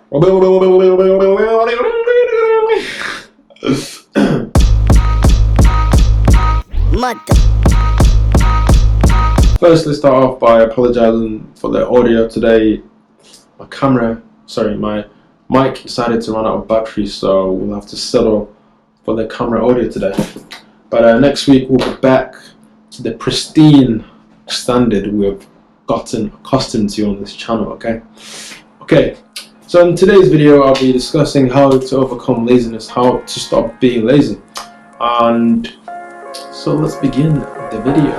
First, let's start off by apologizing for the audio today. My mic decided to run out of battery, so we'll have to settle for the camera audio today. But next week we'll be back to the pristine standard we've gotten accustomed to on this channel, okay? So in today's video I'll be discussing how to overcome laziness, how to stop being lazy. And so let's begin the video.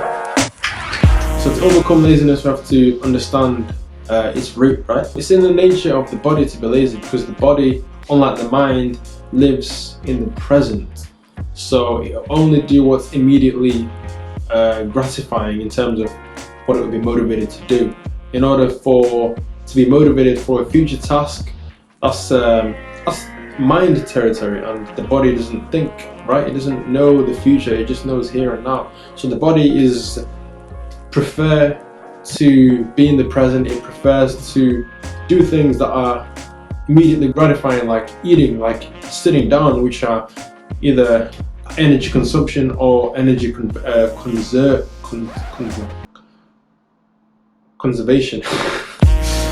So to overcome laziness we have to understand its root, right? It's in the nature of the body to be lazy because the body, unlike the mind, lives in the present. So it'll only do what's immediately gratifying in terms of what it would be motivated to do. In order to be motivated for a future task, that's mind territory, and the body doesn't think, right? It doesn't know the future, it just knows here and now. So the body prefer to be in the present. It prefers to do things that are immediately gratifying, like eating, like sitting down, which are either energy consumption or energy conservation.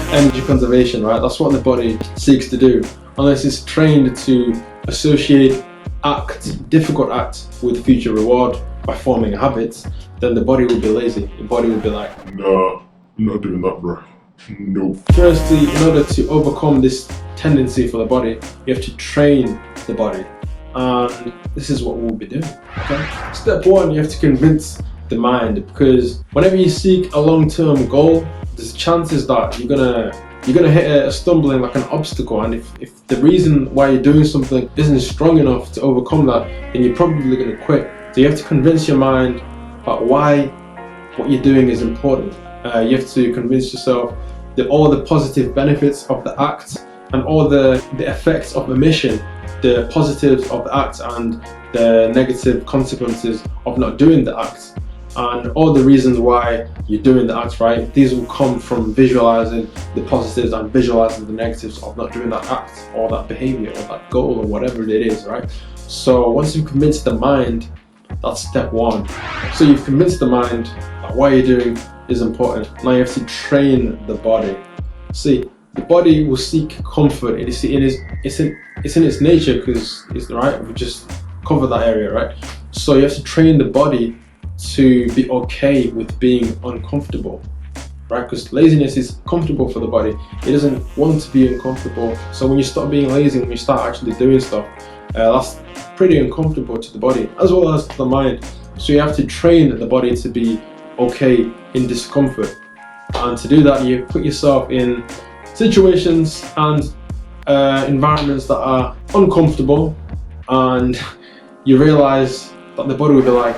Energy conservation, right? That's what the body seeks to do. Unless it's trained to associate difficult acts with future reward by forming habits, then the body will be lazy. The body will be like, nah, I'm not doing that, bro. Nope. Firstly, in order to overcome this tendency for the body, you have to train the body. And this is what we'll be doing, okay? Step one, you have to convince the mind, because whenever you seek a long-term goal, there's chances that you're gonna hit a stumbling, like an obstacle, and if the reason why you're doing something isn't strong enough to overcome that, then you're probably gonna quit. So you have to convince your mind about why what you're doing is important. You have to convince yourself that all the positive benefits of the act and all the effects of omission, the positives of the act and the negative consequences of not doing the act, and all the reasons why you're doing the act, right? These will come from visualizing the positives and visualizing the negatives of not doing that act or that behavior or that goal or whatever it is, right? So once you've convinced the mind, that's step one. So you've convinced the mind that what you're doing is important. Now you have to train the body. See, the body will seek comfort. It's in its nature, because it's right. We just covered that area, right? So you have to train the body to be okay with being uncomfortable, right? Because laziness is comfortable for the body. It doesn't want to be uncomfortable. So when you stop being lazy, when you start actually doing stuff, that's pretty uncomfortable to the body as well as to the mind. So you have to train the body to be okay in discomfort, and to do that you put yourself in situations and environments that are uncomfortable, and you realize that the body will be like,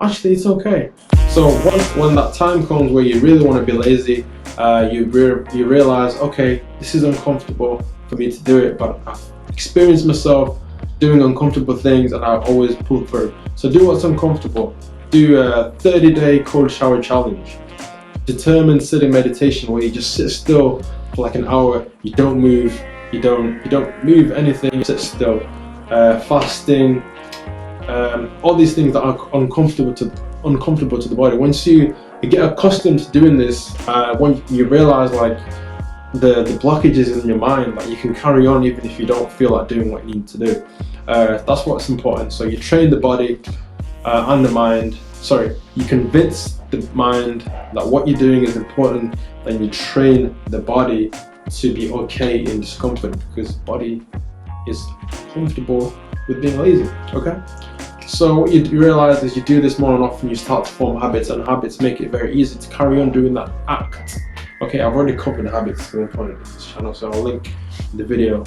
actually it's okay. So when that time comes where you really want to be lazy, you realize, okay, this is uncomfortable for me to do it, but I've experienced myself doing uncomfortable things and I always pull through. So do what's uncomfortable. Do a 30-day cold shower challenge. Determined sitting meditation, where you just sit still for like an hour. You don't move. You don't move anything. You sit still. Fasting. All these things that are uncomfortable to the body. Once you get accustomed to doing this, when you realize like the blockages in your mind, like you can carry on even if you don't feel like doing what you need to do. That's what's important. So you train the body and the mind. You convince the mind that what you're doing is important, and you train the body to be okay in discomfort, because the body is comfortable with being lazy, okay? So what you realize is you do this more and often, you start to form habits, and habits make it very easy to carry on doing that act. Okay, I've already covered habits at one point in this channel, so I'll link the video.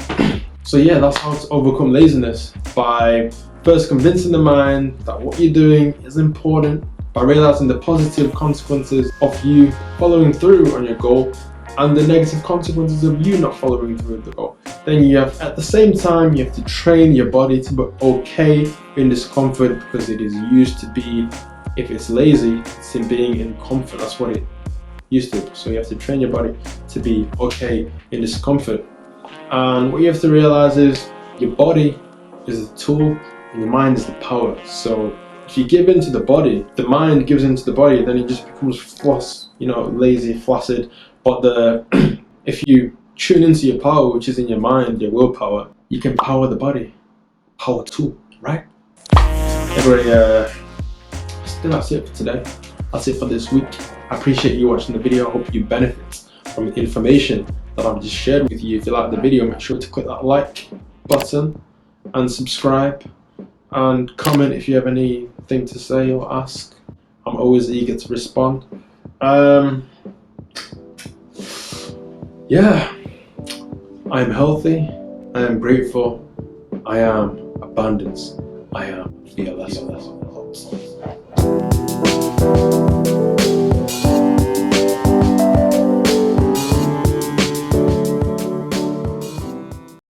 So yeah, that's how to overcome laziness, by first convincing the mind that what you're doing is important, by realizing the positive consequences of you following through on your goal and the negative consequences of you not following through with the goal. Then you have, at the same time, you have to train your body to be okay in discomfort, because it is used to be, if it's lazy, it's in being in comfort. That's what it used to. So you have to train your body to to be okay in discomfort. And what you have to realize is your body is the tool and your mind is the power. So if you give in to the body, the mind gives in to the body, then it just becomes lazy, flaccid. But if you tune into your power, which is in your mind, your willpower, you can power the body. Power tool, right? Anyway, that's it for today. That's it for this week. I appreciate you watching the video. I hope you benefit from the information that I've just shared with you. If you like the video, make sure to click that like button and subscribe, and comment if you have anything to say or ask. I'm always eager to respond. Yeah, I am healthy, I am grateful, I am abundance, I am fearless.